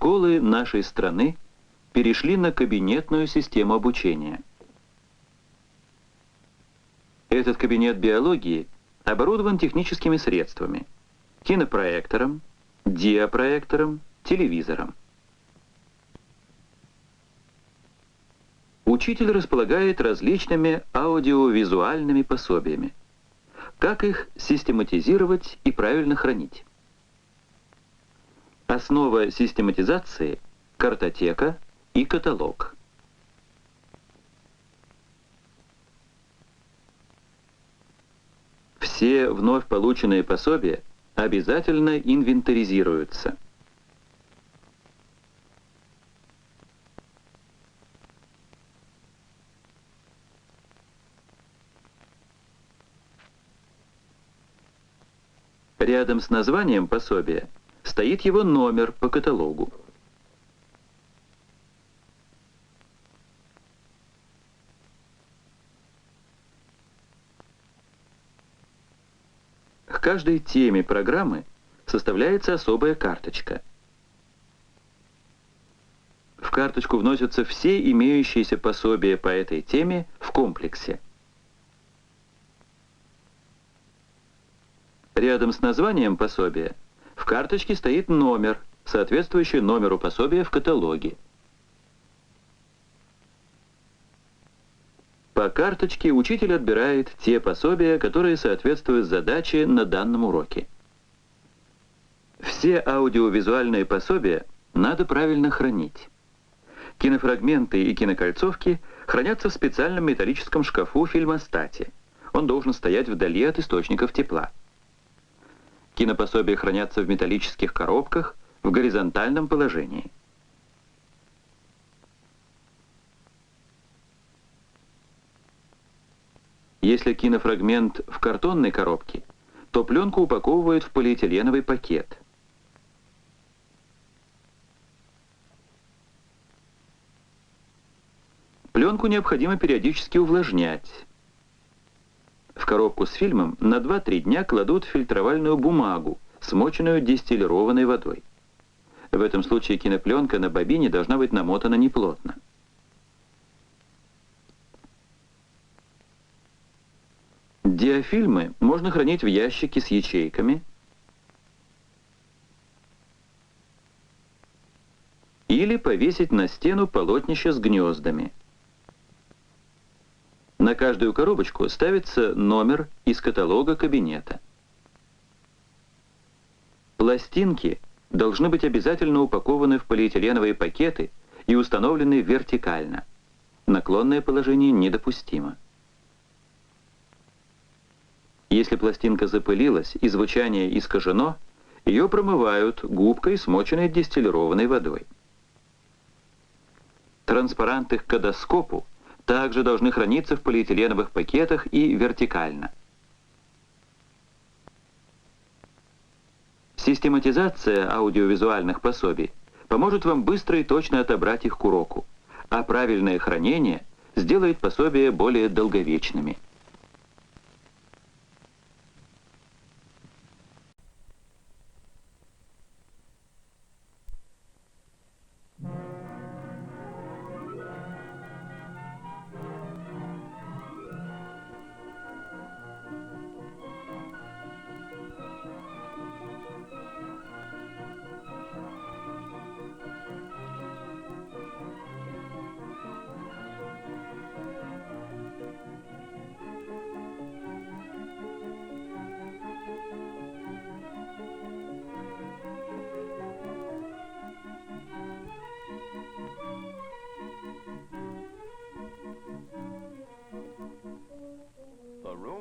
школы нашей страны перешли на кабинетную систему обучения. Этот кабинет биологии оборудован техническими средствами: кинопроектором, диапроектором, телевизором. Учитель располагает различными аудиовизуальными пособиями. Как их систематизировать и правильно хранить? Основа систематизации — картотека и каталог. Все вновь полученные пособия обязательно инвентаризируются. Рядом с названием пособия стоит его номер по каталогу. К каждой теме программы составляется особая карточка. В карточку вносятся все имеющиеся пособия по этой теме в комплексе. Рядом с названием пособия в карточке стоит номер, соответствующий номеру пособия в каталоге. По карточке учитель отбирает те пособия, которые соответствуют задаче на данном уроке. Все аудиовизуальные пособия надо правильно хранить. Кинофрагменты и кинокольцовки хранятся в специальном металлическом шкафу-фильмостате. Он должен стоять вдали от источников тепла. Кинопособия хранятся в металлических коробках в горизонтальном положении. Если кинофрагмент в картонной коробке, то пленку упаковывают в полиэтиленовый пакет. Пленку необходимо периодически увлажнять. В коробку с фильмом на 2-3 дня кладут фильтровальную бумагу, смоченную дистиллированной водой. В этом случае кинопленка на бобине должна быть намотана неплотно. Диафильмы можно хранить в ящике с ячейками или повесить на стену полотнище с гнездами. На каждую коробочку ставится номер из каталога кабинета. Пластинки должны быть обязательно упакованы в полиэтиленовые пакеты и установлены вертикально. Наклонное положение недопустимо. Если пластинка запылилась и звучание искажено, ее промывают губкой, смоченной дистиллированной водой. Транспаранты к кодоскопу также должны храниться в полиэтиленовых пакетах и вертикально. Систематизация аудиовизуальных пособий поможет вам быстро и точно отобрать их к уроку, а правильное хранение сделает пособия более долговечными.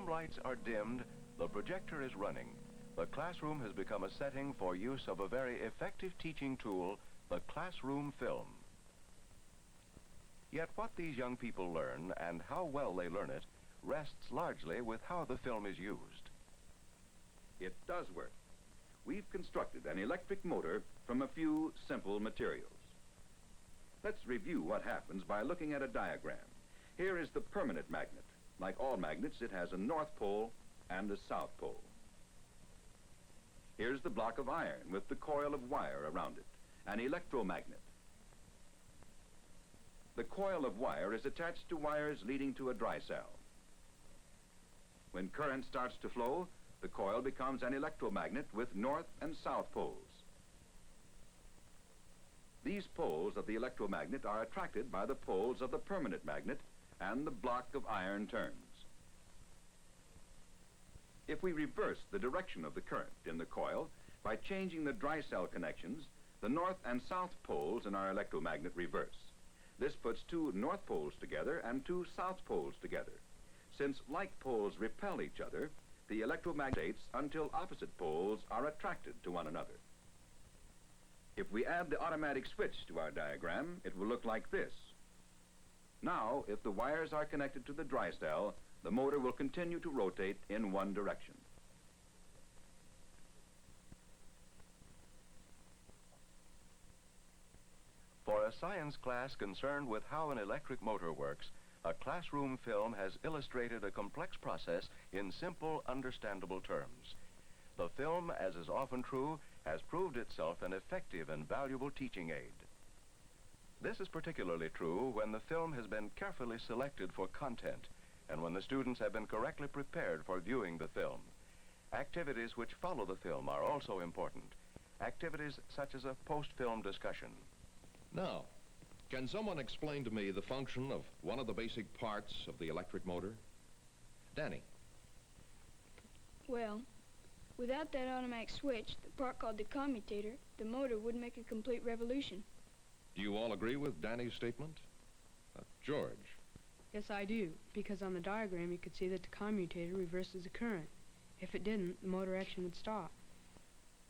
Lights are dimmed, the projector is running. The classroom has become a setting for use of a very effective teaching tool, the classroom film. Yet what these young people learn and how well they learn it rests largely with how the film is used. It does work. We've constructed an electric motor from a few simple materials. Let's review what happens by looking at a diagram. Here is the permanent magnet. Like all magnets, it has a north pole and a south pole. Here's the block of iron with the coil of wire around it. an electromagnet. The coil of wire is attached to wires leading to a dry cell. When current starts to flow, the coil becomes an electromagnet with north and south poles. These poles of the electromagnet are attracted by the poles of the permanent magnet, and the block of iron turns. If we reverse the direction of the current in the coil by changing the dry cell connections, the north and south poles in our electromagnet reverse. This puts two north poles together and two south poles together. Since like poles repel each other, the electromagnet rotates until opposite poles are attracted to one another. If we add the automatic switch to our diagram, it will look like this. Now, if the wires are connected to the dry cell, the motor will continue to rotate in one direction. For a science class concerned with how an electric motor works, a classroom film has illustrated a complex process in simple, understandable terms. The film, as is often true, has proved itself an effective and valuable teaching aid. This is particularly true when the film has been carefully selected for content and when the students have been correctly prepared for viewing the film. Activities which follow the film are also important. Activities such as a post-film discussion. Now, can someone explain to me the function of one of the basic parts of the electric motor? Danny. Well, without that automatic switch, the part called the commutator, the motor would make a complete revolution. Do you all agree with Danny's statement? George. Yes, I do, because on the diagram you could see that the commutator reverses the current. If it didn't, the motor action would stop.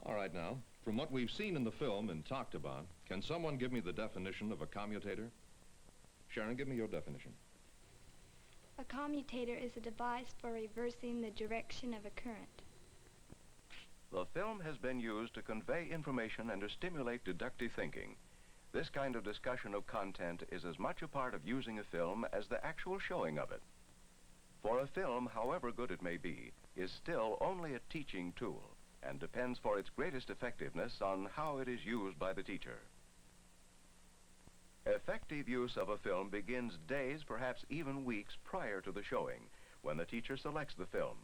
All right now, from what we've seen in the film and talked about, can someone give me the definition of a commutator? Sharon, give me your definition. A commutator is a device for reversing the direction of a current. The film has been used to convey information and to stimulate deductive thinking. This kind of discussion of content is as much a part of using a film as the actual showing of it. For a film, however good it may be, is still only a teaching tool and depends for its greatest effectiveness on how it is used by the teacher. Effective use of a film begins days, perhaps even weeks prior to the showing, when the teacher selects the film.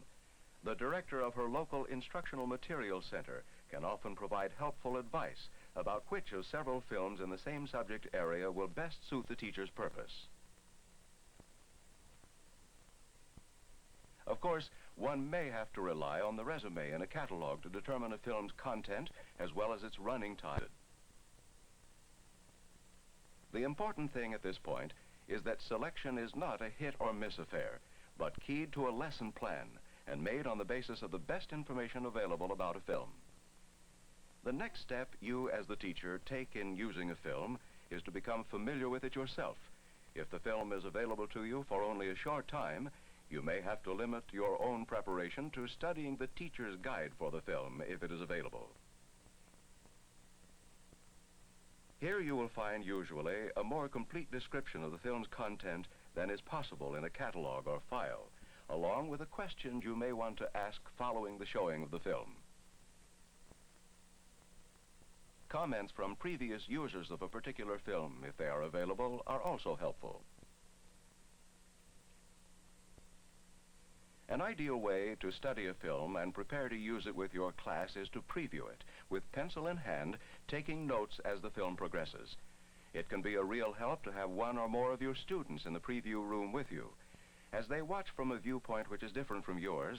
The director of her local instructional materials center can often provide helpful advice about which of several films in the same subject area will best suit the teacher's purpose. Of course, one may have to rely on the resume in a catalog to determine a film's content as well as its running time. The important thing at this point is that selection is not a hit or miss affair, but keyed to a lesson plan and made on the basis of the best information available about a film. The next step you, as the teacher, take in using a film is to become familiar with it yourself. If the film is available to you for only a short time, you may have to limit your own preparation to studying the teacher's guide for the film if it is available. Here you will find usually a more complete description of the film's content than is possible in a catalog or file, along with the questions you may want to ask following the showing of the film. Comments from previous users of a particular film, if they are available, are also helpful. An ideal way to study a film and prepare to use it with your class is to preview it, with pencil in hand, taking notes as the film progresses. It can be a real help to have one or more of your students in the preview room with you. As they watch from a viewpoint which is different from yours,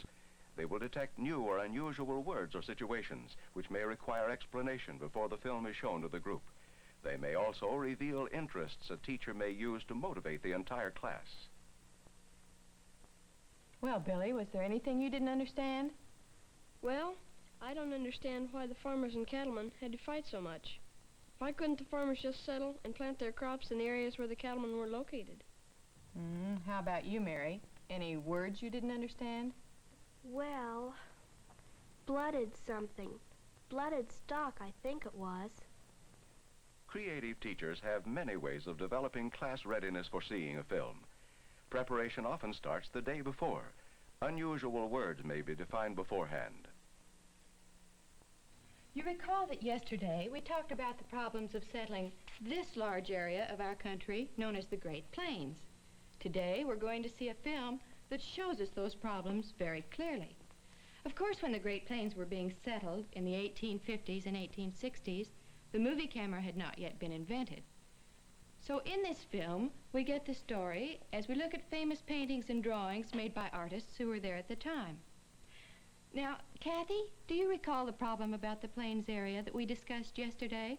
they will detect new or unusual words or situations which may require explanation before the film is shown to the group. They may also reveal interests a teacher may use to motivate the entire class. Well, Billy, was there anything you didn't understand? Well, I don't understand why the farmers and cattlemen had to fight so much. Why couldn't the farmers just settle and plant their crops in the areas where the cattlemen were located? How about you, Mary? Any words you didn't understand? Well, blooded something. Blooded stock, I think it was. Creative teachers have many ways of developing class readiness for seeing a film. Preparation often starts the day before. Unusual words may be defined beforehand. You recall that yesterday we talked about the problems of settling this large area of our country known as the Great Plains. Today we're going to see a film that shows us those problems very clearly. Of course, when the Great Plains were being settled in the 1850s and 1860s, the movie camera had not yet been invented. So in this film, we get the story as we look at famous paintings and drawings made by artists who were there at the time. Now, Kathy, do you recall the problem about the Plains area that we discussed yesterday?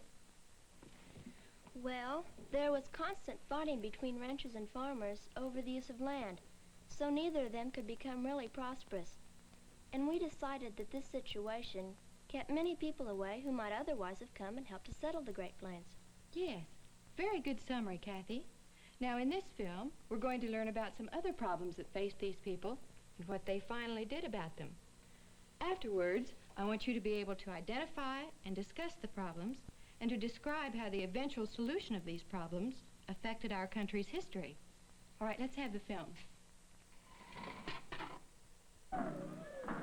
Well, there was constant fighting between ranchers and farmers over the use of land, so neither of them could become really prosperous. And we decided that this situation kept many people away who might otherwise have come and helped to settle the Great Plains. Yes, very good summary, Kathy. Now, in this film, we're going to learn about some other problems that faced these people and what they finally did about them. Afterwards, I want you to be able to identify and discuss the problems and to describe how the eventual solution of these problems affected our country's history. All right, let's have the film.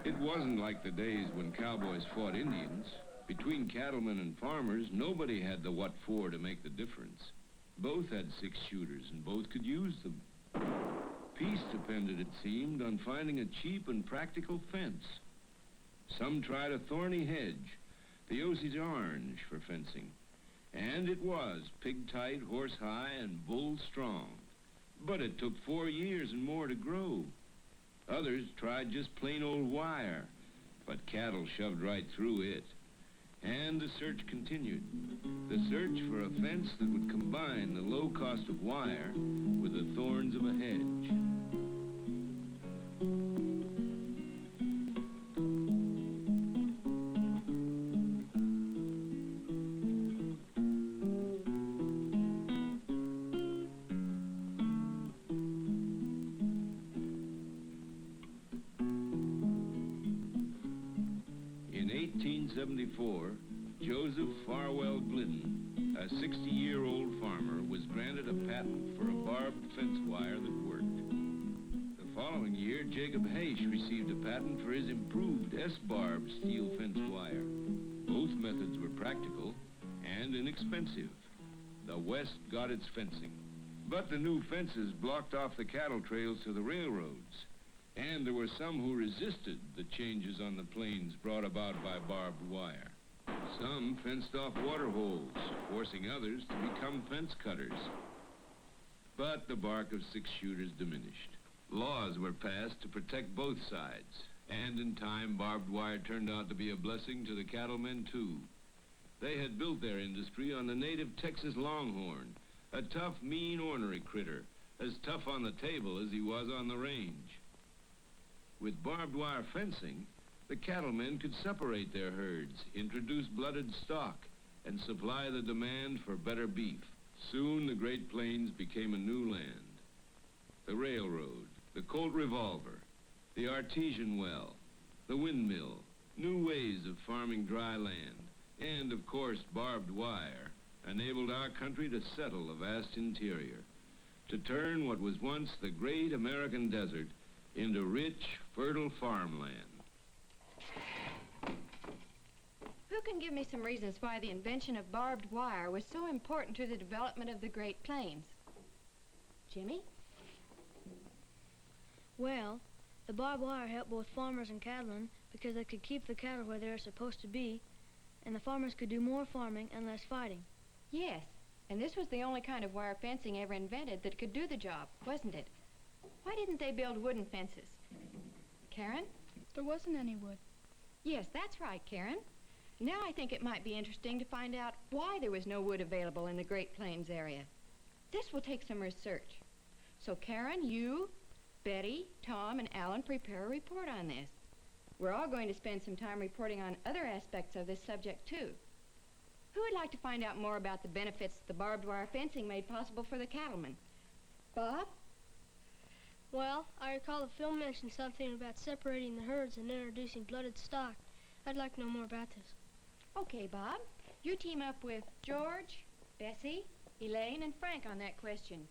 It wasn't like the days when cowboys fought Indians. Between cattlemen and farmers, nobody had the what for to make the difference. Both had 6 shooters, and both could use them. Peace depended, it seemed, on finding a cheap and practical fence. Some tried a thorny hedge, the Osage orange for fencing. And it was pig-tight, horse-high, and bull-strong. But it took 4 years and more to grow. Others tried just plain old wire, but cattle shoved right through it. And the search continued. The search for a fence that would combine the low cost of wire with the thorns of a hedge. In 1874, Joseph Farwell Glidden, a 60-year-old farmer, was granted a patent for a barbed fence wire that worked. The following year, Jacob Haish received a patent for his improved S-barbed steel fence wire. Both methods were practical and inexpensive. The West got its fencing. But the new fences blocked off the cattle trails to the railroads. And there were some who resisted the changes on the plains brought about by barbed wire. Some fenced off water holes, forcing others to become fence cutters. But the bark of 6 shooters diminished. Laws were passed to protect both sides, and in time barbed wire turned out to be a blessing to the cattlemen too. They had built their industry on the native Texas longhorn, a tough, mean, ornery critter, as tough on the table as he was on the range. With barbed wire fencing, the cattlemen could separate their herds, introduce blooded stock, and supply the demand for better beef. Soon the Great Plains became a new land. The railroad, the Colt revolver, the artesian well, the windmill, new ways of farming dry land, and of course barbed wire, enabled our country to settle a vast interior, to turn what was once the great American desert into rich, fertile farmland. Who can give me some reasons why the invention of barbed wire was so important to the development of the Great Plains? Jimmy? Well, the barbed wire helped both farmers and cattlemen because they could keep the cattle where they're supposed to be, and the farmers could do more farming and less fighting. Yes, and this was the only kind of wire fencing ever invented that could do the job, wasn't it? Why didn't they build wooden fences? Karen? There wasn't any wood. Yes, that's right, Karen. Now I think it might be interesting to find out why there was no wood available in the Great Plains area. This will take some research. So Karen, you, Betty, Tom, and Alan prepare a report on this. We're all going to spend some time reporting on other aspects of this subject, too. Who would like to find out more about the benefits the barbed wire fencing made possible for the cattlemen? Bob? Well, I recall the film mentioned something about separating the herds and introducing blooded stock. I'd like to know more about this. Okay, Bob. You team up with George, Bessie, Elaine, and Frank on that question.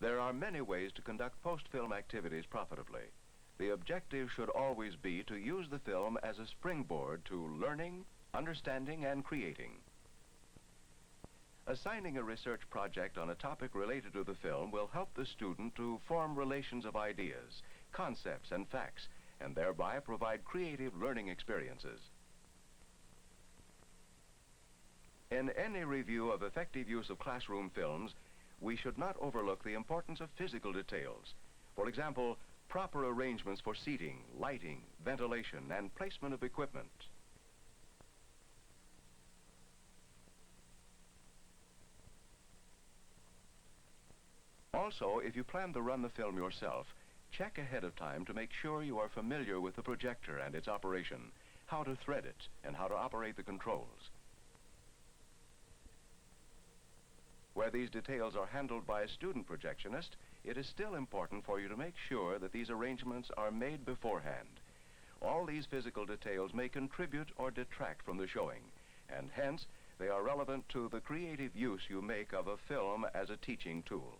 There are many ways to conduct post-film activities profitably. The objective should always be to use the film as a springboard to learning, understanding and creating. Assigning a research project on a topic related to the film will help the student to form relations of ideas, concepts, and facts, and thereby provide creative learning experiences. In any review of effective use of classroom films, we should not overlook the importance of physical details. For example, proper arrangements for seating, lighting, ventilation, and placement of equipment. Also, if you plan to run the film yourself, check ahead of time to make sure you are familiar with the projector and its operation, how to thread it, and how to operate the controls. Where these details are handled by a student projectionist, it is still important for you to make sure that these arrangements are made beforehand. All these physical details may contribute or detract from the showing, and hence they are relevant to the creative use you make of a film as a teaching tool.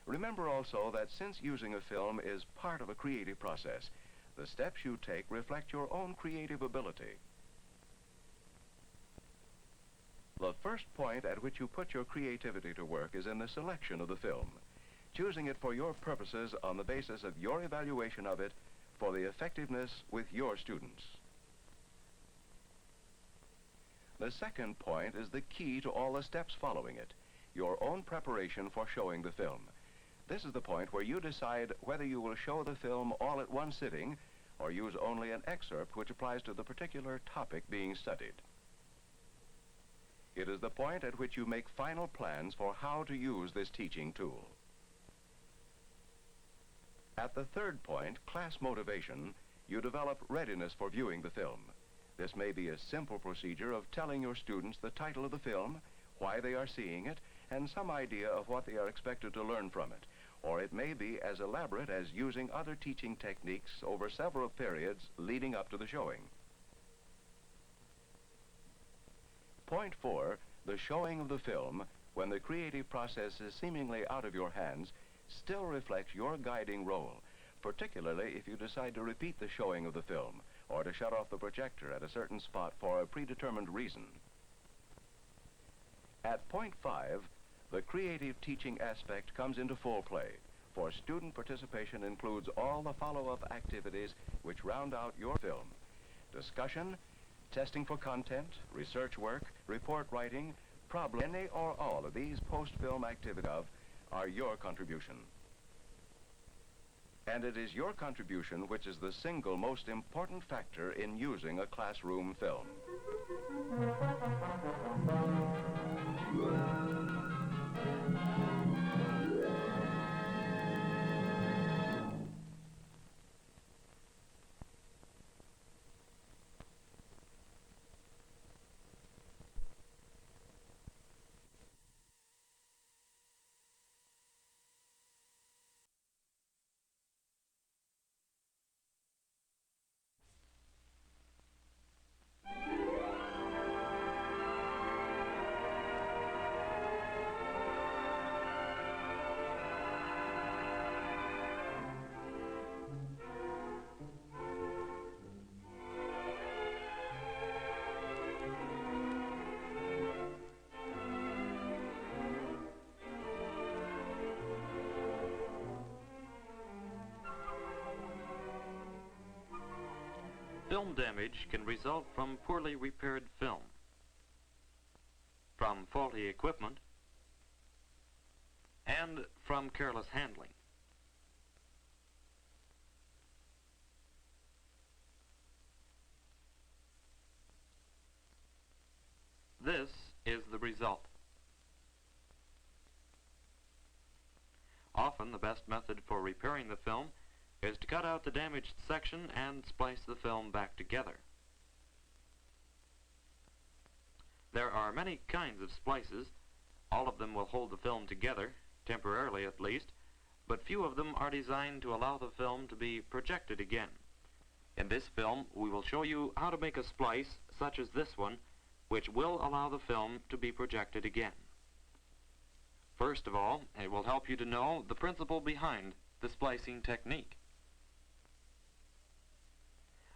Remember also that since using a film is part of a creative process, the steps you take reflect your own creative ability. The first point at which you put your creativity to work is in the selection of the film, choosing it for your purposes on the basis of your evaluation of it for the effectiveness with your students. The second point is the key to all the steps following it, your own preparation for showing the film. This is the point where you decide whether you will show the film all at one sitting or use only an excerpt which applies to the particular topic being studied. It is the point at which you make final plans for how to use this teaching tool. At the third point, class motivation, you develop readiness for viewing the film. This may be a simple procedure of telling your students the title of the film, why they are seeing it, and some idea of what they are expected to learn from it. Or it may be as elaborate as using other teaching techniques over several periods leading up to the showing. Point 4, the showing of the film, when the creative process is seemingly out of your hands, still reflects your guiding role, particularly if you decide to repeat the showing of the film or to shut off the projector at a certain spot for a predetermined reason. At point 5, the creative teaching aspect comes into full play, for student participation includes all the follow-up activities which round out your film: discussion, testing for content, research work, report writing, problem. Any or all of these post-film activities are your contribution. And it is your contribution which is the single most important factor in using a classroom film. Film damage can result from poorly repaired film, from faulty equipment, and from careless handling. This is the result. Often the best method for repairing the film is to cut out the damaged section and splice the film back together. There are many kinds of splices. All of them will hold the film together, temporarily at least, but few of them are designed to allow the film to be projected again. In this film, we will show you how to make a splice such as this one, which will allow the film to be projected again. First of all, it will help you to know the principle behind the splicing technique.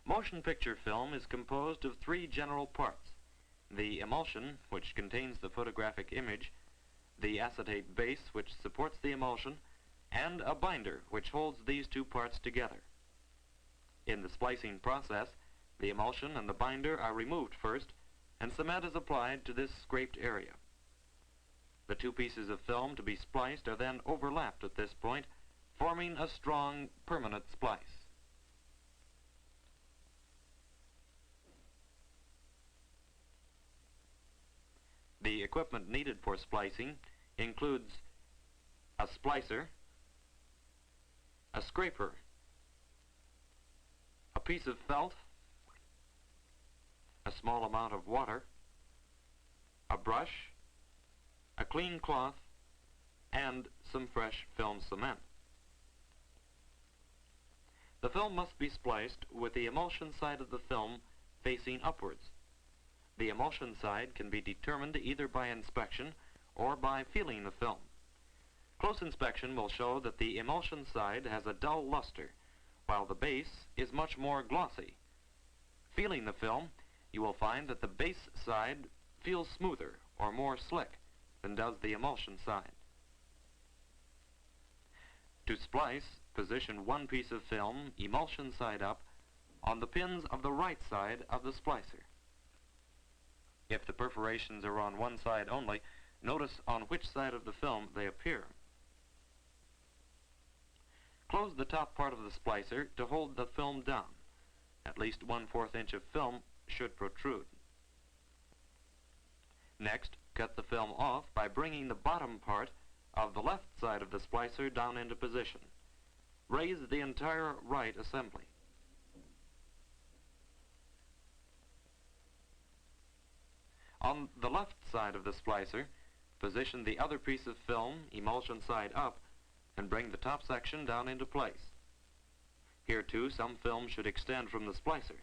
Motion picture film is composed of three general parts: the emulsion, which contains the photographic image, the acetate base, which supports the emulsion, and a binder, which holds these two parts together. In the splicing process, the emulsion and the binder are removed first, and cement is applied to this scraped area. The two pieces of film to be spliced are then overlapped at this point, forming a strong, permanent splice. The equipment needed for splicing includes a splicer, a scraper, a piece of felt, a small amount of water, a brush, a clean cloth, and some fresh film cement. The film must be spliced with the emulsion side of the film facing upwards. The emulsion side can be determined either by inspection or by feeling the film. Close inspection will show that the emulsion side has a dull luster, while the base is much more glossy. Feeling the film, you will find that the base side feels smoother or more slick than does the emulsion side. To splice, position one piece of film, emulsion side up, on the pins of the right side of the splicer. If the perforations are on one side only, notice on which side of the film they appear. Close the top part of the splicer to hold the film down. At least 1/4 inch of film should protrude. Next, cut the film off by bringing the bottom part of the left side of the splicer down into position. Raise the entire right assembly. On the left side of the splicer, position the other piece of film, emulsion side up, and bring the top section down into place. Here too, some film should extend from the splicer.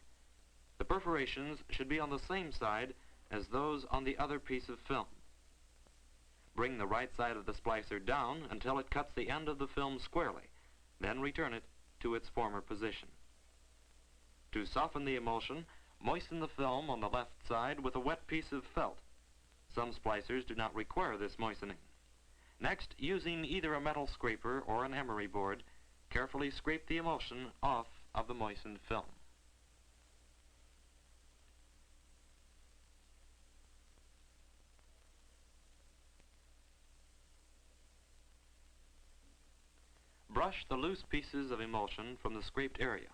The perforations should be on the same side as those on the other piece of film. Bring the right side of the splicer down until it cuts the end of the film squarely, then return it to its former position. To soften the emulsion, moisten the film on the left side with a wet piece of felt. Some splicers do not require this moistening. Next, using either a metal scraper or an emery board, carefully scrape the emulsion off of the moistened film. Brush the loose pieces of emulsion from the scraped area.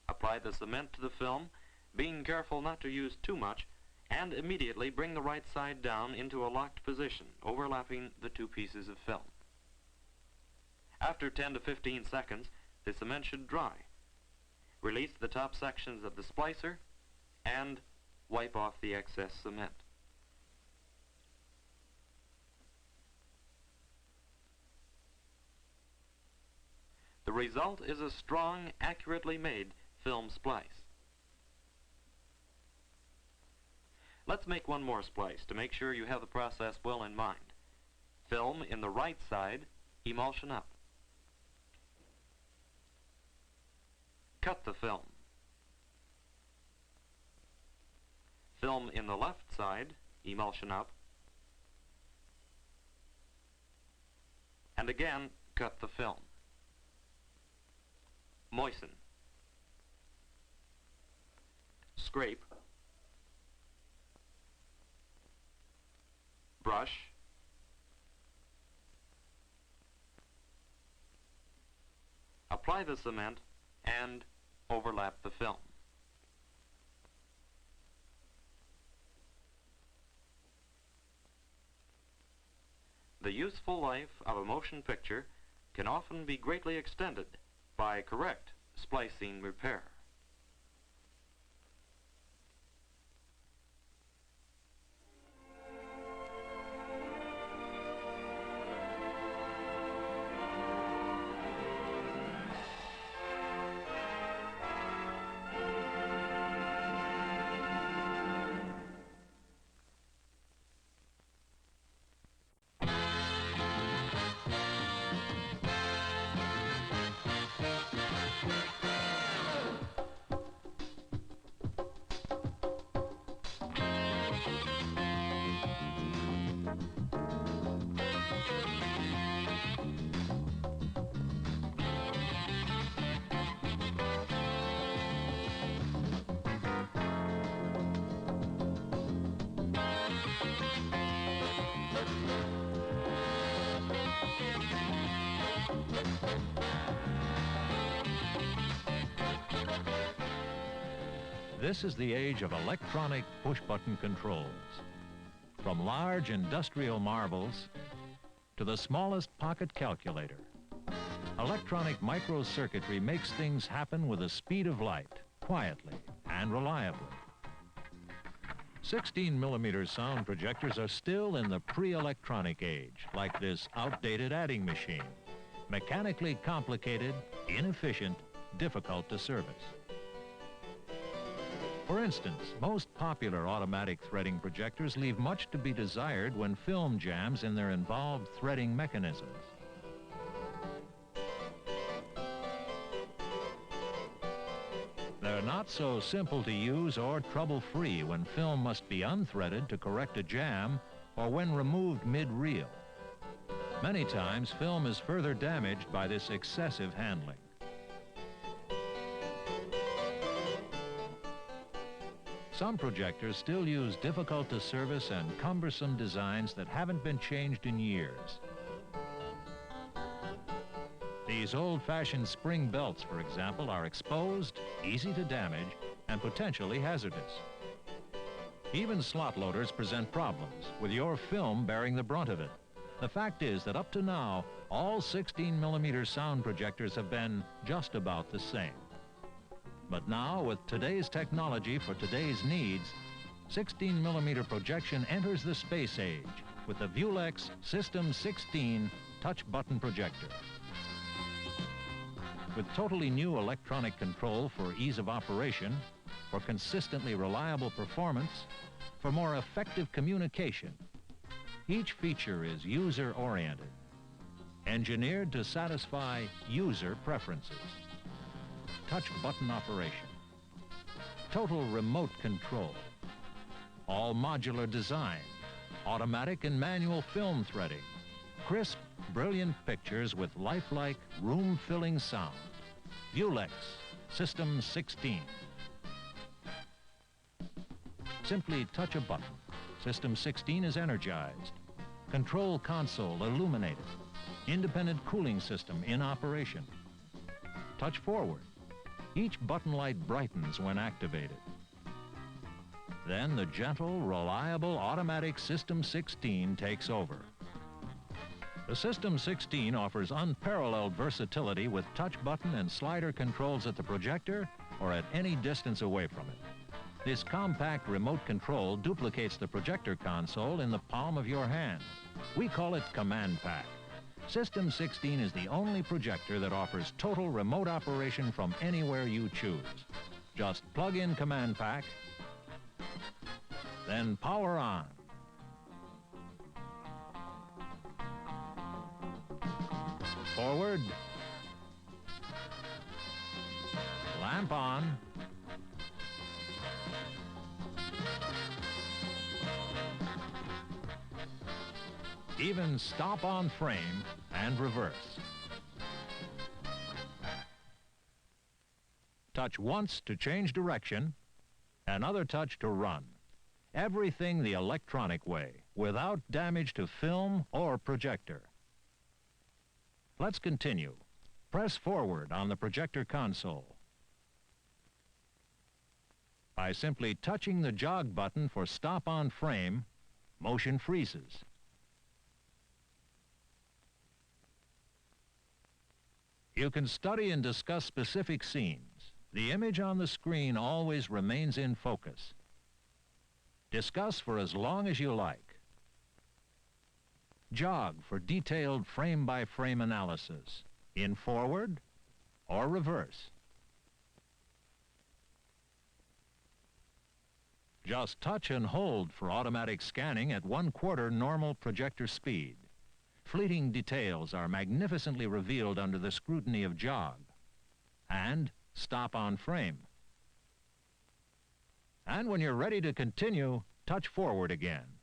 Apply the cement to the film, being careful not to use too much, and immediately bring the right side down into a locked position, overlapping the two pieces of film. After 10 to 15 seconds, the cement should dry. Release the top sections of the splicer and wipe off the excess cement. The result is a strong, accurately made film splice. Let's make one more splice to make sure you have the process well in mind. Film in the right side, emulsion up. Cut the film. Film in the left side, emulsion up. And again, cut the film. Moisten. Scrape. Brush. Apply the cement and overlap the film. The useful life of a motion picture can often be greatly extended by correct splicing repair. This is the age of electronic push-button controls. From large industrial marvels to the smallest pocket calculator, electronic microcircuitry makes things happen with the speed of light, quietly and reliably. 16mm sound projectors are still in the pre-electronic age, like this outdated adding machine. Mechanically complicated, inefficient, difficult to service. For instance, most popular automatic threading projectors leave much to be desired when film jams in their involved threading mechanisms. They're not so simple to use or trouble-free when film must be unthreaded to correct a jam or when removed mid-reel. Many times, film is further damaged by this excessive handling. Some projectors still use difficult-to-service and cumbersome designs that haven't been changed in years. These old-fashioned spring belts, for example, are exposed, easy to damage, and potentially hazardous. Even slot loaders present problems, with your film bearing the brunt of it. The fact is that up to now, all 16mm sound projectors have been just about the same. But now, with today's technology for today's needs, 16mm projection enters the space age with the Viewlex System 16 touch button projector. With totally new electronic control for ease of operation, for consistently reliable performance, for more effective communication, each feature is user-oriented, engineered to satisfy user preferences. Touch button operation, total remote control, all modular design, automatic and manual film threading, crisp, brilliant pictures with lifelike, room-filling sound. Viewlex System 16. Simply touch a button. System 16 is energized. Control console illuminated. Independent cooling system in operation. Touch forward. Each button light brightens when activated. Then the gentle, reliable automatic System 16 takes over. The System 16 offers unparalleled versatility with touch button and slider controls at the projector or at any distance away from it. This compact remote control duplicates the projector console in the palm of your hand. We call it Command Pack. System 16 is the only projector that offers total remote operation from anywhere you choose. Just plug in Command Pack, then power on. Forward. Lamp on. Even stop on frame and reverse. Touch once to change direction, another touch to run. Everything the electronic way, without damage to film or projector. Let's continue. Press forward on the projector console. By simply touching the jog button for stop on frame, motion freezes. You can study and discuss specific scenes. The image on the screen always remains in focus. Discuss for as long as you like. Jog for detailed frame-by-frame analysis, in forward or reverse. Just touch and hold for automatic scanning at 1/4 normal projector speed. Fleeting details are magnificently revealed under the scrutiny of jog. And stop on frame. And when you're ready to continue, touch forward again.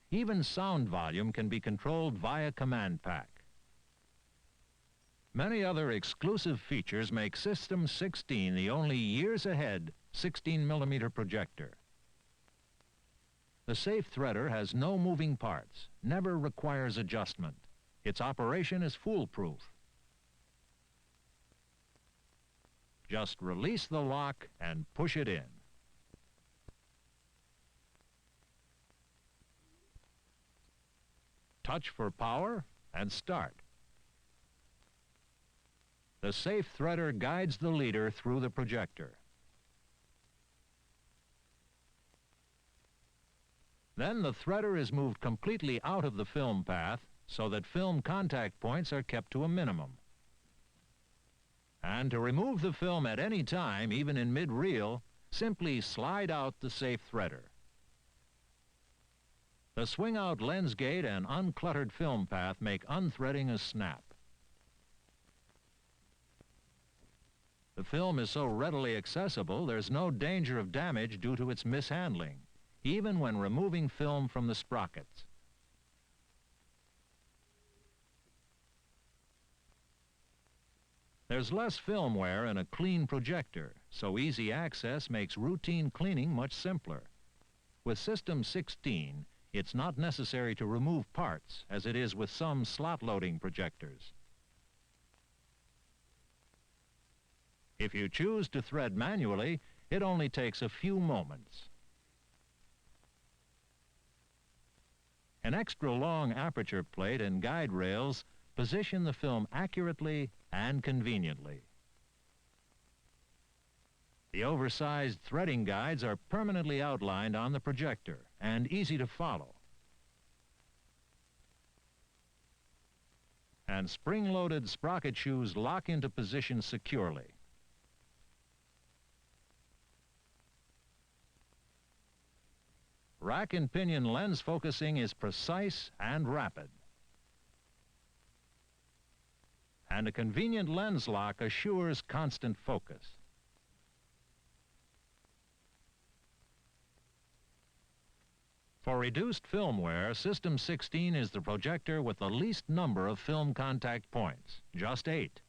Even sound volume can be controlled via Command Pack. Many other exclusive features make System 16 the only years ahead 16mm projector. The safe threader has no moving parts, never requires adjustment. Its operation is foolproof. Just release the lock and push it in. Touch for power and start. The safe threader guides the leader through the projector. Then the threader is moved completely out of the film path so that film contact points are kept to a minimum. And to remove the film at any time, even in mid-reel, simply slide out the safe threader. The swing-out lens gate and uncluttered film path make unthreading a snap. The film is so readily accessible, there's no danger of damage due to its mishandling, even when removing film from the sprockets. There's less film wear in a clean projector, so easy access makes routine cleaning much simpler. With System 16, it's not necessary to remove parts, as it is with some slot-loading projectors. If you choose to thread manually, it only takes a few moments. An extra long aperture plate and guide rails position the film accurately and conveniently. The oversized threading guides are permanently outlined on the projector and easy to follow. And spring-loaded sprocket shoes lock into position securely. Rack and pinion lens focusing is precise and rapid. And a convenient lens lock assures constant focus. For reduced film wear, System 16 is the projector with the least number of film contact points, just 8,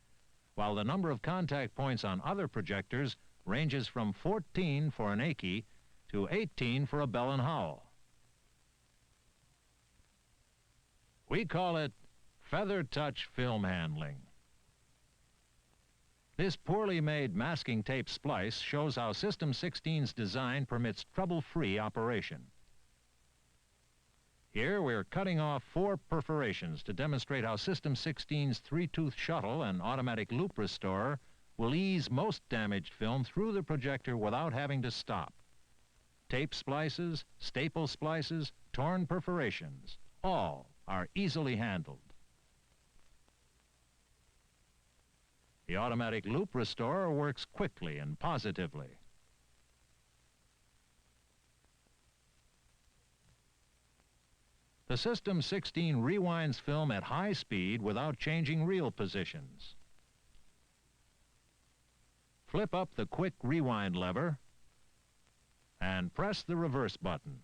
while the number of contact points on other projectors ranges from 14 for an Aki to 18 for a Bell & Howell. We call it feather touch film handling. This poorly made masking tape splice shows how System 16's design permits trouble-free operation. Here we're cutting off 4 perforations to demonstrate how System 16's 3-tooth shuttle and automatic loop restorer will ease most damaged film through the projector without having to stop. Tape splices, staple splices, torn perforations, all are easily handled. The automatic loop restorer works quickly and positively. The System 16 rewinds film at high speed without changing reel positions. Flip up the quick rewind lever and press the reverse button.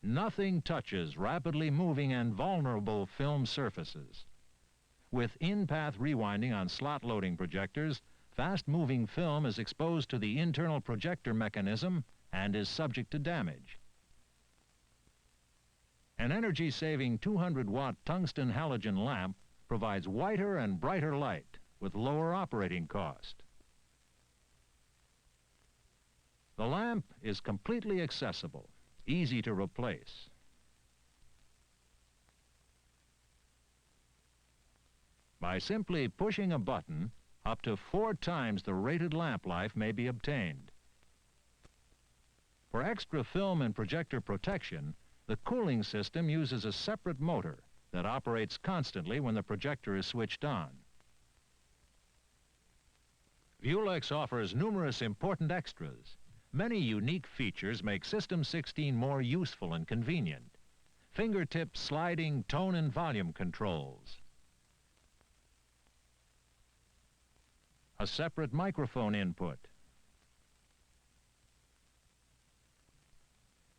Nothing touches rapidly moving and vulnerable film surfaces. With in-path rewinding on slot-loading projectors, fast-moving film is exposed to the internal projector mechanism and is subject to damage. An energy-saving 200-watt tungsten halogen lamp provides whiter and brighter light with lower operating cost. The lamp is completely accessible, easy to replace. By simply pushing a button, up to 4 times the rated lamp life may be obtained. For extra film and projector protection, the cooling system uses a separate motor that operates constantly when the projector is switched on. Viewlex offers numerous important extras. Many unique features make System 16 more useful and convenient. Fingertip sliding tone and volume controls. A separate microphone input.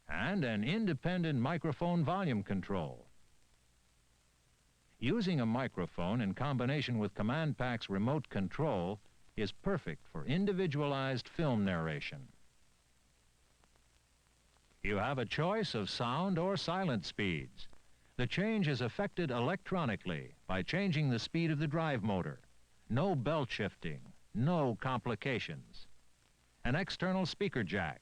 And an independent microphone volume control. Using a microphone in combination with Command Pack's remote control is perfect for individualized film narration. You have a choice of sound or silent speeds. The change is effected electronically by changing the speed of the drive motor. No belt shifting, no complications. An external speaker jack.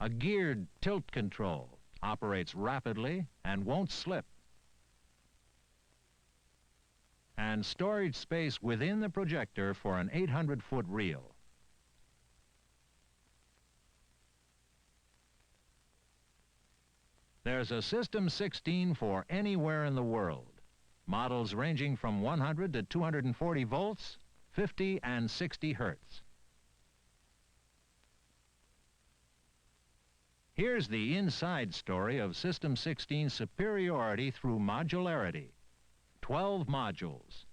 A geared tilt control operates rapidly and won't slip. And storage space within the projector for an 800-foot reel. There's a System 16 for anywhere in the world. Models ranging from 100 to 240 volts, 50 and 60 hertz. Here's the inside story of System 16's superiority through modularity. 12 modules,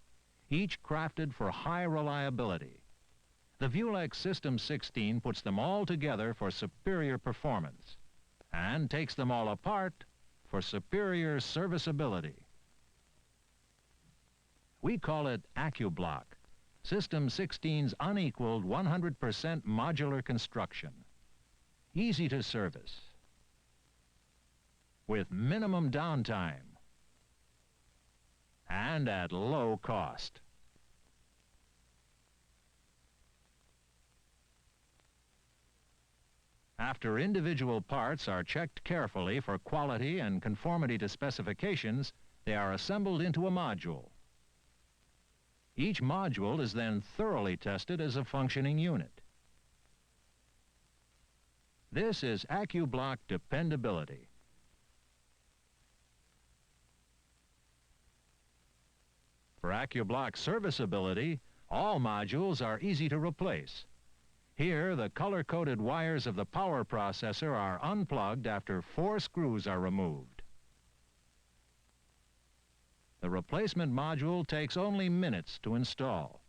each crafted for high reliability. The Viewlex System 16 puts them all together for superior performance and takes them all apart for superior serviceability. We call it AccuBlock, System 16's unequaled 100% modular construction. Easy to service, with minimum downtime, and at low cost. After individual parts are checked carefully for quality and conformity to specifications, they are assembled into a module. Each module is then thoroughly tested as a functioning unit. This is AccuBlock dependability. For AccuBlock serviceability, all modules are easy to replace. Here, the color-coded wires of the power processor are unplugged after 4 screws are removed. The replacement module takes only minutes to install.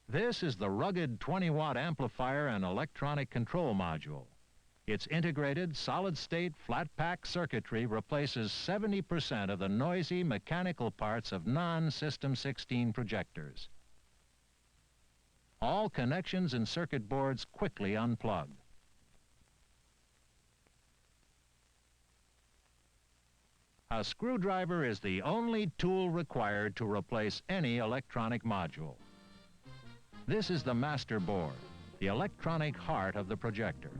This is the rugged 20-watt amplifier and electronic control module. Its integrated solid-state flat-pack circuitry replaces 70% of the noisy mechanical parts of non-System 16 projectors. All connections and circuit boards quickly unplug. A screwdriver is the only tool required to replace any electronic module. This is the master board, the electronic heart of the projector.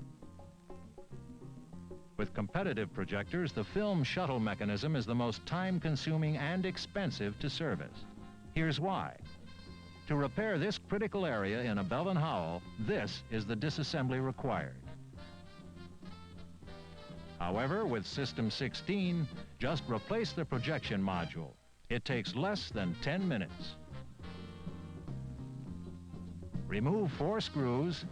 With competitive projectors, the film shuttle mechanism is the most time-consuming and expensive to service. Here's why. To repair this critical area in a Bell & Howell, this is the disassembly required. However, with System 16, just replace the projection module. It takes less than 10 minutes. Remove 4 screws.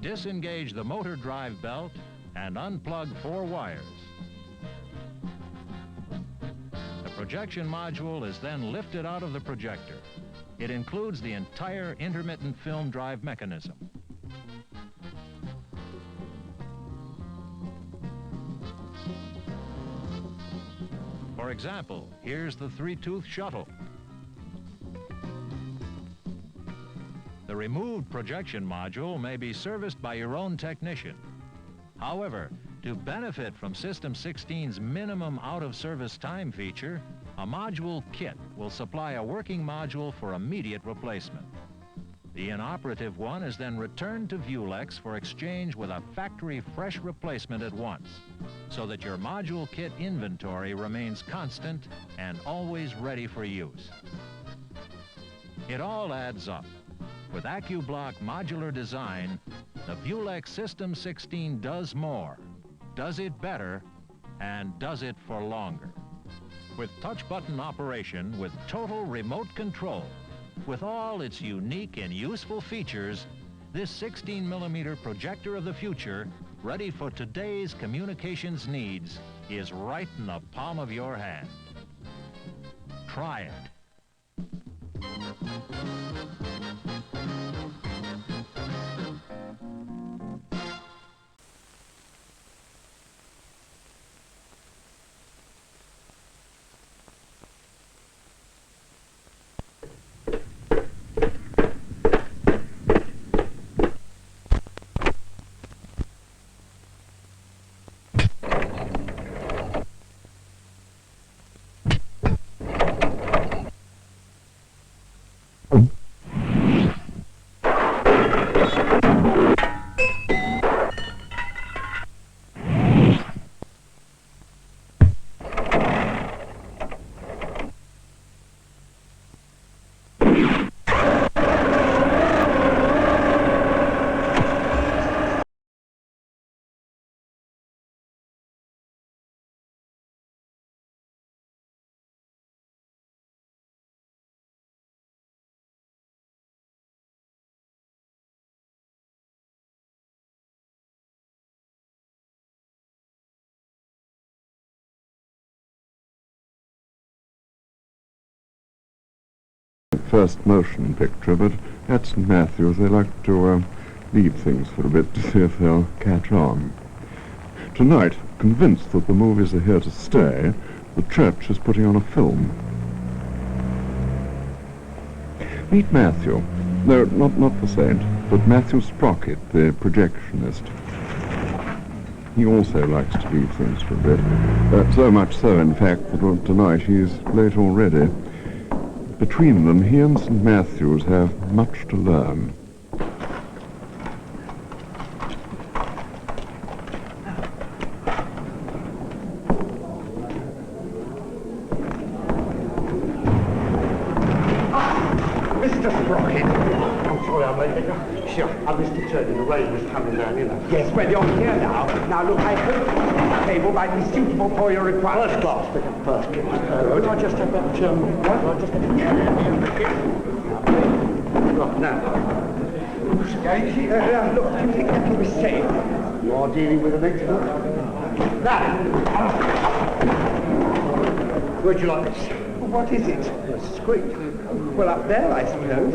Disengage the motor drive belt and unplug 4 wires. The projection module is then lifted out of the projector. It includes the entire intermittent film drive mechanism. For example, here's the 3-tooth shuttle. The removed projection module may be serviced by your own technician. However, to benefit from System 16's minimum out-of-service time feature, a module kit will supply a working module for immediate replacement. The inoperative one is then returned to Viewlex for exchange with a factory fresh replacement at once, so that your module kit inventory remains constant and always ready for use. It all adds up. With AccuBlock modular design, the Viewlex System 16 does more, does it better, and does it for longer. With touch button operation, with total remote control, with all its unique and useful features, this 16mm projector of the future, ready for today's communications needs, is right in the palm of your hand. Try it. first motion picture, but at St. Matthew's they like to leave things for a bit to see if they'll catch on. Tonight, convinced that the movies are here to stay, the church is putting on a film. Meet Matthew. No, not the saint, but Matthew Sprocket, the projectionist. He also likes to leave things for a bit. So much so, in fact, that tonight he's late already. Between them, he and St. Matthew's have much to learn. Mr. Sprocket. I'm sorry I'm late. Sure, I missed the turn in the rain was coming down, you know. Yes, well, you're here now. Now, look, I hope the table might be suitable for your requirements. First class, first class. Do I just have that, do I just have Look, now. Look, do you think that will be safe? You're dealing with an expert? Now. Where'd you like this? What is it? A screen. Well, up there, I suppose.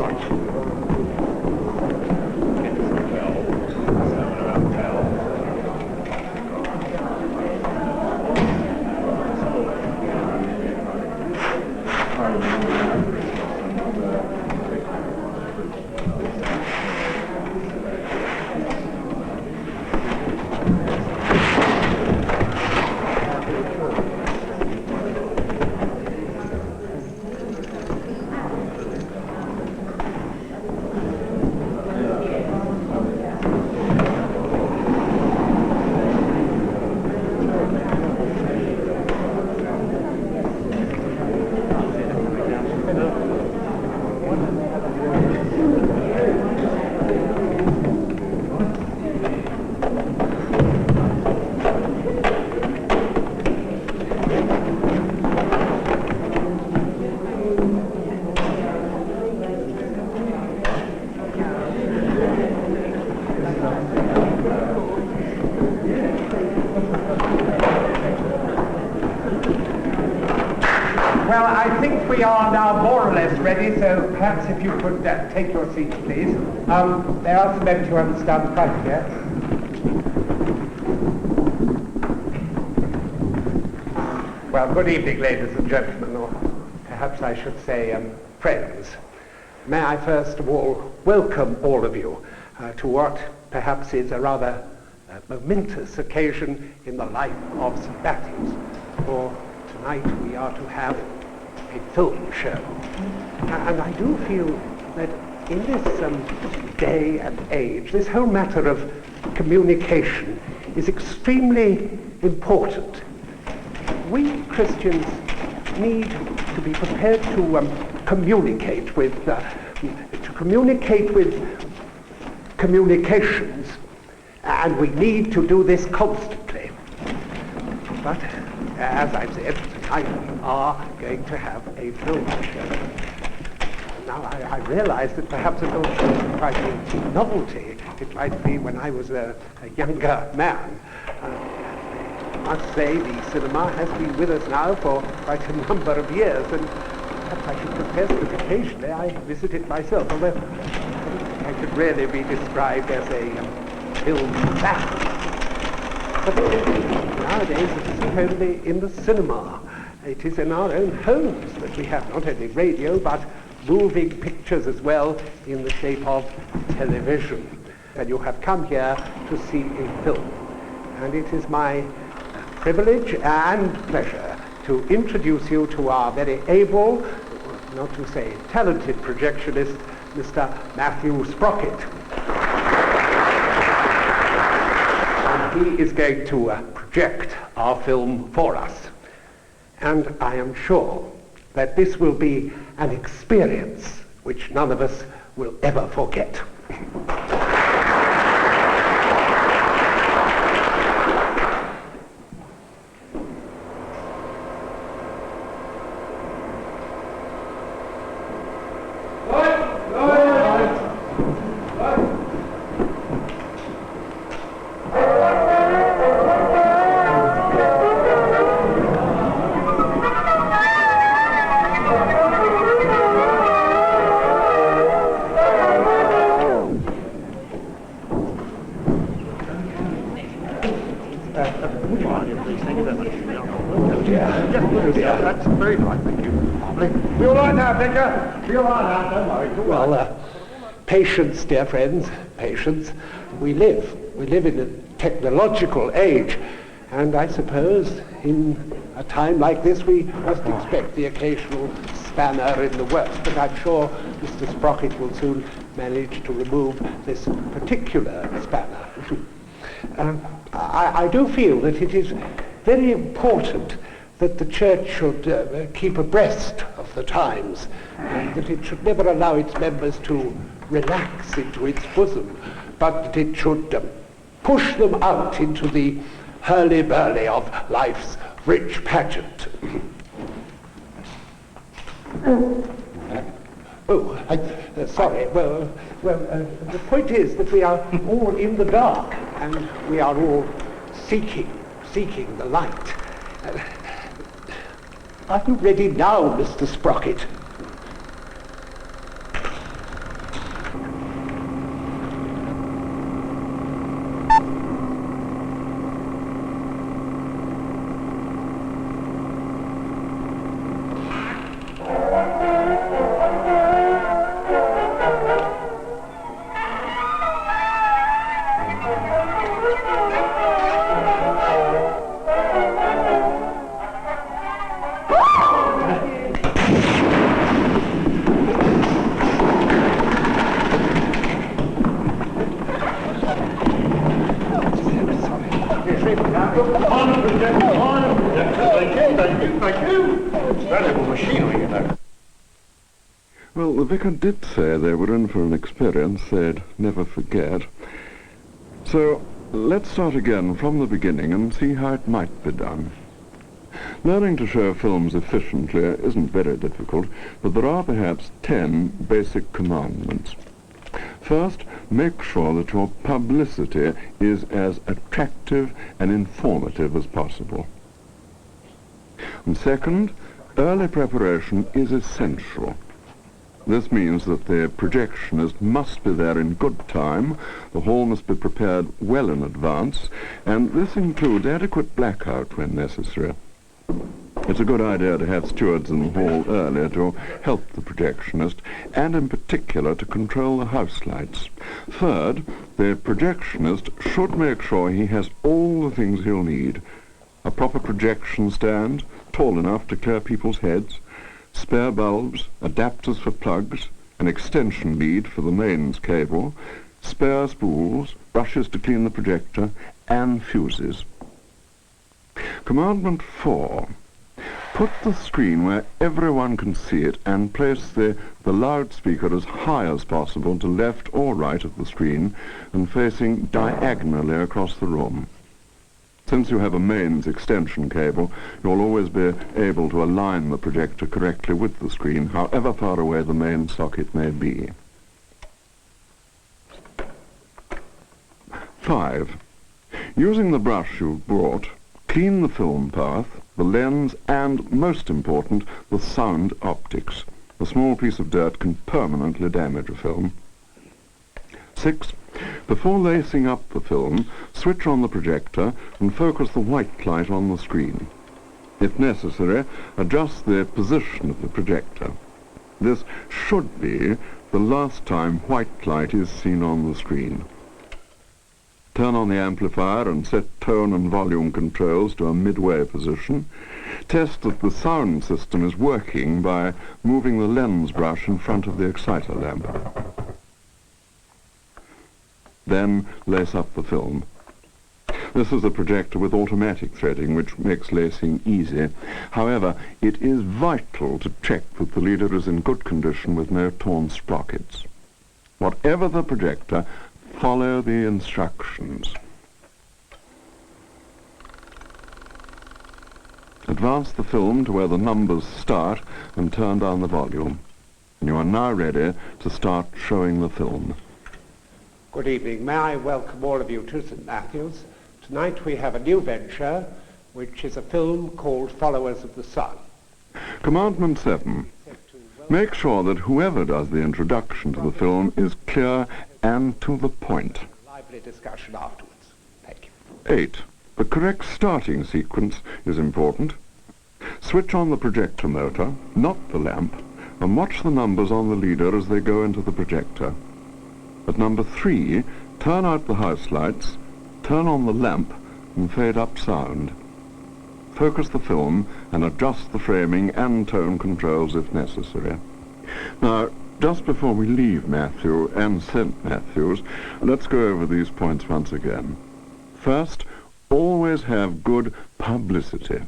Well, I think we are now more or less ready, so perhaps if you could take your seats, please. There are some empty ones down front here. Well, good evening, ladies and gentlemen, or perhaps I should say friends. May I first of all welcome all of you to what perhaps is a rather momentous occasion in the life of St. Matthew's. For tonight we are to have a film show. And I do feel that in this day and age, this whole matter of communication is extremely important. We Christians need to be prepared to communicate with communications, and we need to do this constantly. But as I've said, tonight we are going to have a film show. Now I realize that perhaps it will be quite a novelty. It might be when I was a younger man. I must say the cinema has been with us now for quite a number of years, and perhaps I should confess that occasionally I visit it myself, although I could really be described as a film fan. But nowadays it isn't only in the cinema. It is in our own homes that we have not only radio, but moving pictures as well in the shape of television. And you have come here to see a film. And it is my privilege and pleasure to introduce you to our very able, not to say talented projectionist, Mr. Matthew Sprocket. And he is going to project our film for us. And I am sure that this will be an experience which none of us will ever forget. dear. That's very kind, thank you. Lovely. Be all right now, Vicar. Be all right now, don't worry. It's all right. Well, patience, dear friends, patience. We live in a technological age, and I suppose in a time like this we must expect the occasional spanner in the works, but I'm sure Mr. Sprocket will soon manage to remove this particular spanner. I do feel that it is very important that the Church should keep abreast of the times, and that it should never allow its members to relax into its bosom, but that it should push them out into the hurly-burly of life's rich pageant. Sorry. Well, the point is that we are all in the dark, and we are all seeking the light. Are you ready now, Mr. Sprocket? Well, the vicar did say they were in for an experience they'd never forget. So let's start again from the beginning and see how it might be done. Learning to show films efficiently isn't very difficult, but there are perhaps 10 basic commandments. First, make sure that your publicity is as attractive and informative as possible. And second, early preparation is essential. This means that the projectionist must be there in good time, the hall must be prepared well in advance, and this includes adequate blackout when necessary. It's a good idea to have stewards in the hall early to help the projectionist, and in particular to control the house lights. Third, the projectionist should make sure he has all the things he'll need. A proper projection stand, tall enough to clear people's heads, spare bulbs, adapters for plugs, an extension lead for the mains cable, spare spools, brushes to clean the projector, and fuses. Commandment 4. Put the screen where everyone can see it and place the loudspeaker as high as possible to left or right of the screen and facing diagonally across the room. Since you have a mains extension cable, you'll always be able to align the projector correctly with the screen, however far away the main socket may be. 5. Using the brush you've brought, clean the film path, the lens, and, most important, the sound optics. A small piece of dirt can permanently damage a film. 6. Before lacing up the film, switch on the projector and focus the white light on the screen. If necessary, adjust the position of the projector. This should be the last time white light is seen on the screen. Turn on the amplifier and set tone and volume controls to a midway position. Test that the sound system is working by moving the lens brush in front of the exciter lamp. Then lace up the film. This is a projector with automatic threading, which makes lacing easy. However, it is vital to check that the leader is in good condition with no torn sprockets. Whatever the projector, follow the instructions. Advance the film to where the numbers start and turn down the volume. You are now ready to start showing the film. Good evening. May I welcome all of you to St. Matthew's. Tonight we have a new venture, which is a film called Followers of the Sun. Commandment 7. Make sure that whoever does the introduction to the film is clear and to the point. Lively discussion afterwards. Thank you. 8. The correct starting sequence is important. Switch on the projector motor, not the lamp, and watch the numbers on the leader as they go into the projector. At number 3, turn out the house lights, turn on the lamp, and fade up sound. Focus the film and adjust the framing and tone controls if necessary. Now, just before we leave Matthew and St. Matthews, let's go over these points once again. First, always have good publicity.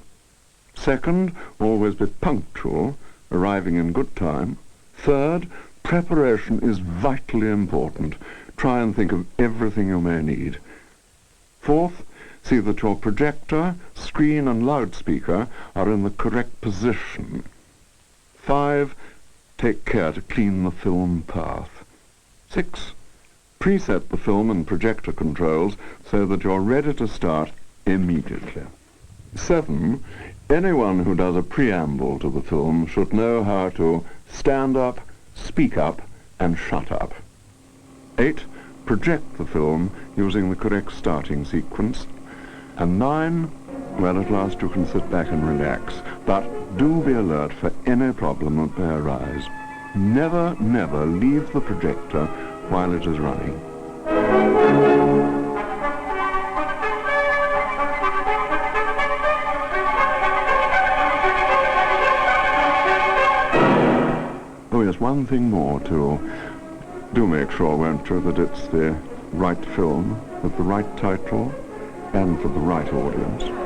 Second, always be punctual, arriving in good time. Third, preparation is vitally important. Try and think of everything you may need. Fourth, see that your projector, screen and loudspeaker are in the correct position. 5, take care to clean the film path. 6, preset the film and projector controls so that you're ready to start immediately. 7, anyone who does a preamble to the film should know how to stand up, speak up, and shut up. 8, project the film using the correct starting sequence. And 9, well, at last you can sit back and relax, but do be alert for any problem that may arise. Never, never leave the projector while it is running. Oh yes, one thing more too. Do make sure, won't you, that it's the right film, with the right title, and for the right audience.